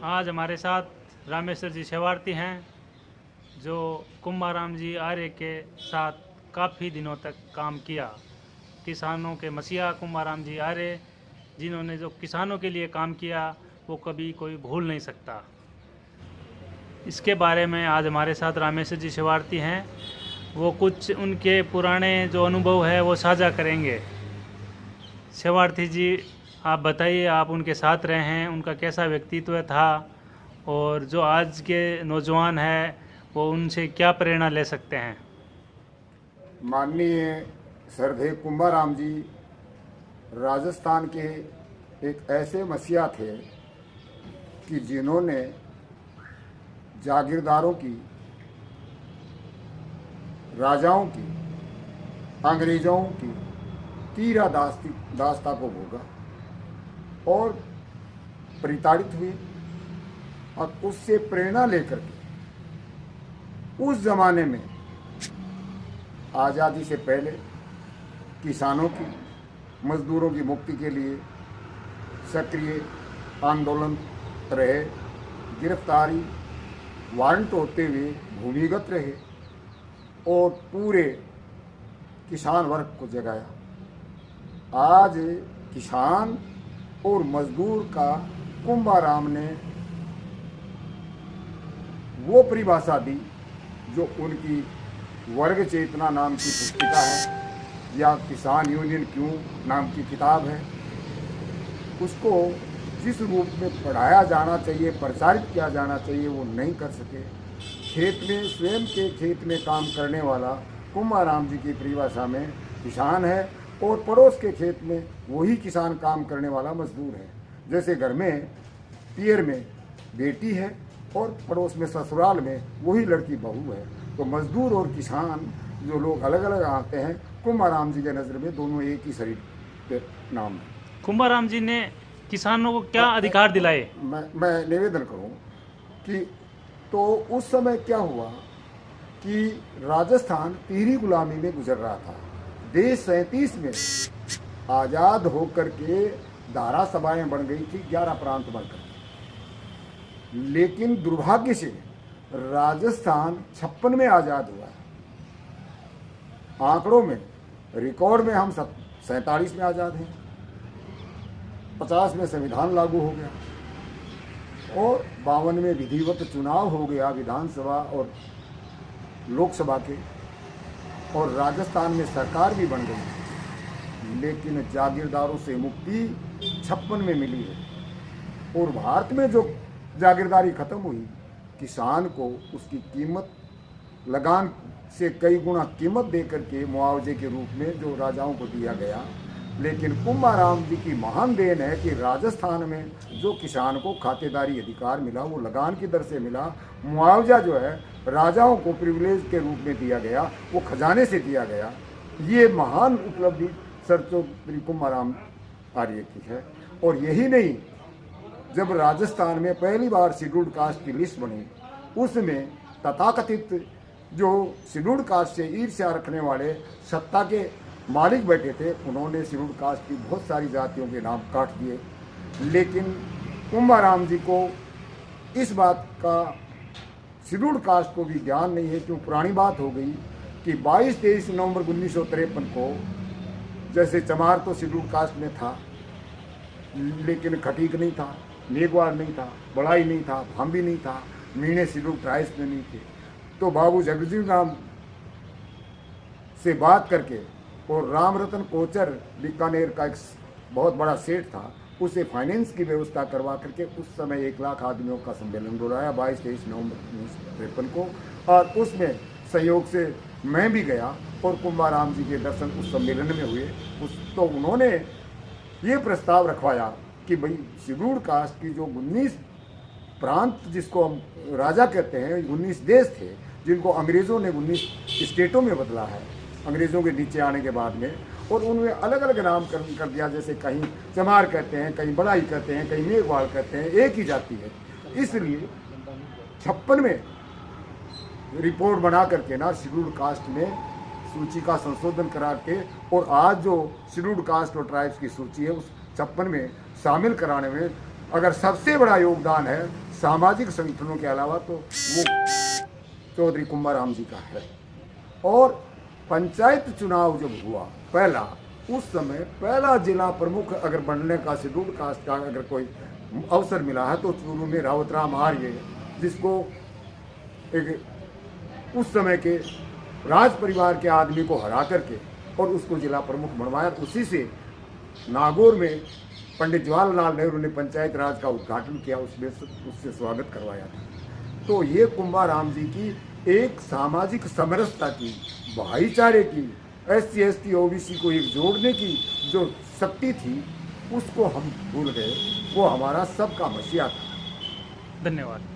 आज हमारे साथ रामेश्वर जी शेवार्थी हैं, जो कुंभाराम जी आर्य के साथ काफ़ी दिनों तक काम किया। किसानों के मसीहा कुंभाराम जी आर्य, जिन्होंने जो किसानों के लिए काम किया वो कभी कोई भूल नहीं सकता। इसके बारे में आज हमारे साथ रामेश्वर जी शेवार्थी हैं। वो कुछ उनके पुराने जो अनुभव है वो साझा करेंगे। शेवार्थी जी, आप बताइए, आप उनके साथ रहे हैं, उनका कैसा व्यक्तित्व था और जो आज के नौजवान हैं वो उनसे क्या प्रेरणा ले सकते हैं। माननीय श्रद्धेय कुंभाराम जी राजस्थान के एक ऐसे मसीहा थे कि जिन्होंने जागीरदारों की, राजाओं की, अंग्रेजों की तीरा दास्ता को भोगा और प्रताड़ित हुए और उससे प्रेरणा लेकर के उस जमाने में आज़ादी से पहले किसानों की, मजदूरों की मुक्ति के लिए सक्रिय आंदोलन रहे, गिरफ्तारी वारंट होते हुए भूमिगत रहे और पूरे किसान वर्ग को जगाया। आज किसान और मजदूर का कुंभाराम ने वो परिभाषा दी जो उनकी वर्ग चेतना नाम की पुस्तिका है या किसान यूनियन क्यों नाम की किताब है, उसको जिस रूप में पढ़ाया जाना चाहिए, प्रचारित किया जाना चाहिए, वो नहीं कर सके। खेत में, स्वयं के खेत में काम करने वाला कुंभाराम जी की परिभाषा में किसान है और पड़ोस के खेत में वही किसान काम करने वाला मजदूर है। जैसे घर में पियर में बेटी है और पड़ोस में ससुराल में वही लड़की बहू है, तो मजदूर और किसान जो लोग अलग अलग आते हैं, कुंभाराम जी के नज़र में दोनों एक ही शरीर के नाम है। कुंभाराम जी ने किसानों को क्या अधिकार दिलाए? मैं निवेदन करूं कि तो उस समय क्या हुआ कि राजस्थान तीसरी गुलामी में गुजर रहा था। देश 37 में आज़ाद होकर के धारा सभाएं बन गई थी, 11 प्रांत बनकर, लेकिन दुर्भाग्य से राजस्थान 56 में आज़ाद हुआ है। आंकड़ों में, रिकॉर्ड में हम 47 में आज़ाद हैं, 50 में संविधान लागू हो गया और 52 में विधिवत चुनाव हो गया विधानसभा और लोकसभा के, और राजस्थान में सरकार भी बन गई। लेकिन जागीरदारों से मुक्ति 56 में मिली है और भारत में जो जागीरदारी खत्म हुई, किसान को उसकी कीमत, लगान से कई गुना कीमत देकर के मुआवजे के रूप में जो राजाओं को दिया गया। लेकिन कुंभाराम जी की महान देन है कि राजस्थान में जो किसान को खातेदारी अधिकार मिला वो लगान की दर से मिला। मुआवजा जो है राजाओं को प्रिविलेज के रूप में दिया गया, वो खजाने से दिया गया। ये महान उपलब्धि सरचौधरी कुंभाराम आर्य की है। और यही नहीं, जब राजस्थान में पहली बार शेड्यूल्ड कास्ट की लिस्ट बनी, उसमें तथाकथित जो शेड्यूल्ड कास्ट से ईर्ष्या रखने वाले सत्ता के मालिक बैठे थे, उन्होंने शेड्यूल्ड कास्ट की बहुत सारी जातियों के नाम काट दिए। लेकिन कुंभाराम जी को इस बात का, शेड्यूल्ड कास्ट को भी ध्यान नहीं है, क्यों पुरानी बात हो गई कि 22-23 नवंबर 1953 को, जैसे चमार तो शेड्यूल्ड कास्ट में था लेकिन खटीक नहीं था, मेघवाड़ नहीं था, बड़ाई नहीं था, भांबी नहीं था, मीणे शेड्यूल्ड ट्राइब्स में नहीं थे। तो बाबू जगजीवन राम से बात करके, और राम रतन कोचर बीकानेर का एक बहुत बड़ा सेठ था, उसे फाइनेंस की व्यवस्था करवा करके उस समय 1 लाख आदमियों का सम्मेलन बुलाया 22-23 नवंबर 1953 को, और उसमें संयोग से मैं भी गया और कुंभाराम जी के दर्शन उस सम्मेलन में हुए। तो उन्होंने ये प्रस्ताव रखवाया कि भाई शेड्यूल्ड कास्ट की जो 19 प्रांत, जिसको हम राजा कहते हैं, 19 देश थे जिनको अंग्रेज़ों ने 19 स्टेटों में बदला है अंग्रेज़ों के नीचे आने के बाद में, और उनमें अलग अलग नामकरण कर दिया। जैसे कहीं चमार कहते हैं, कहीं बड़ाई कहते हैं, कहीं मेघवाड़ कहते हैं, एक ही जाति है। इसलिए 56 में रिपोर्ट बना करके ना शेड्यूल्ड कास्ट में सूची का संशोधन करा के, और आज जो शेड्यूल्ड कास्ट और ट्राइब्स की सूची है उस 56 में शामिल कराने में अगर सबसे बड़ा योगदान है सामाजिक संगठनों के अलावा तो वो चौधरी कुंभाराम जी का है। और पंचायत चुनाव जब हुआ पहला, उस समय पहला जिला प्रमुख अगर बनने का शेड्यूल कास्ट का अगर कोई अवसर मिला है तो चूरू में रावतराम आर्य, जिसको एक उस समय के राज परिवार के आदमी को हरा करके और उसको जिला प्रमुख बनवाया। उसी से नागौर में पंडित जवाहरलाल नेहरू ने पंचायत राज का उद्घाटन किया, उसमें उससे स्वागत करवाया था। तो ये कुंभाराम जी की एक सामाजिक समरसता की, भाईचारे की, SC ST OBC को एक जोड़ने की जो शक्ति थी, उसको हम भूल गए। वो हमारा सबका मसीहा था। धन्यवाद।